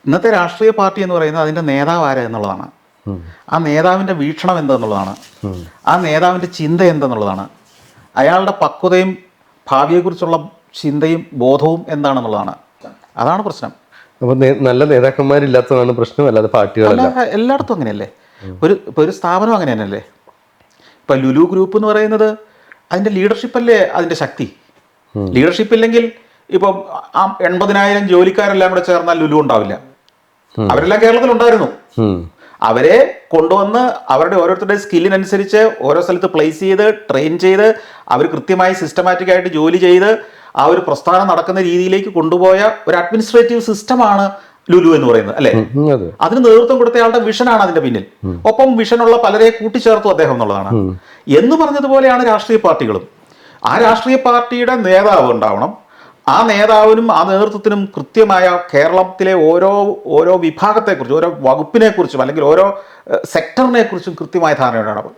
ഇന്നത്തെ രാഷ്ട്രീയ പാർട്ടി എന്ന് പറയുന്നത് അതിൻ്റെ നേതാവ് ആരാ എന്നുള്ളതാണ്. ആ നേതാവിൻ്റെ വീക്ഷണം എന്തെന്നുള്ളതാണ്. ആ നേതാവിൻ്റെ ചിന്ത എന്തെന്നുള്ളതാണ്. അയാളുടെ പക്വതയും ഭാവിയെക്കുറിച്ചുള്ള ചിന്തയും ബോധവും എന്താണെന്നുള്ളതാണ്. അതാണ് പ്രശ്നം. അപ്പോൾ നല്ല നേതാക്കന്മാരില്ലാത്തതാണ് പ്രശ്നം, അല്ലാതെ പാർട്ടികളല്ല. എല്ലായിടത്തും അങ്ങനെയല്ലേ. ഒരു സ്ഥാപനം അങ്ങനെ തന്നെയല്ലേ. ഇപ്പം ലുലു ഗ്രൂപ്പ് എന്ന് പറയുന്നത് അതിൻ്റെ ലീഡർഷിപ്പല്ലേ അതിൻ്റെ ശക്തി. ലീഡർഷിപ്പ് ഇല്ലെങ്കിൽ ഇപ്പം 80,000 ജോലിക്കാരെല്ലാം കൂടെ ചേർന്നാൽ ലുലു ഉണ്ടാവില്ല. അവരെല്ലാം കേരളത്തിലുണ്ടായിരുന്നു. അവരെ കൊണ്ടുവന്ന് അവരുടെ ഓരോരുത്തരുടെ സ്കില്ലിനനുസരിച്ച് ഓരോ സ്ഥലത്ത് പ്ലേസ് ചെയ്ത് ട്രെയിൻ ചെയ്ത് അവർ കൃത്യമായി സിസ്റ്റമാറ്റിക് ആയിട്ട് ജോലി ചെയ്ത് ആ ഒരു പ്രസ്ഥാനം നടക്കുന്ന രീതിയിലേക്ക് കൊണ്ടുപോയ ഒരു അഡ്മിനിസ്ട്രേറ്റീവ് സിസ്റ്റമാണ് ലുലു എന്ന് പറയുന്നത്, അല്ലേ? അതിന് നേതൃത്വം കൊടുത്തയാളുടെ വിഷനാണ് അതിന്റെ പിന്നിൽ. ഒപ്പം വിഷനുള്ള പലരെ കൂട്ടിച്ചേർത്തു അദ്ദേഹം എന്നുള്ളതാണ്. എന്ന് പറഞ്ഞതുപോലെയാണ് രാഷ്ട്രീയ പാർട്ടികളും. ആ രാഷ്ട്രീയ പാർട്ടിയുടെ നേതാവ് ഉണ്ടാവണം. ആ നേതാവിനും ആ നേതൃത്വത്തിനും കൃത്യമായ കേരളത്തിലെ ഓരോ വിഭാഗത്തെക്കുറിച്ചും ഓരോ വകുപ്പിനെക്കുറിച്ചും അല്ലെങ്കിൽ ഓരോ സെക്ടറിനെക്കുറിച്ചും കൃത്യമായ ധാരണ ഉണ്ടാവണം.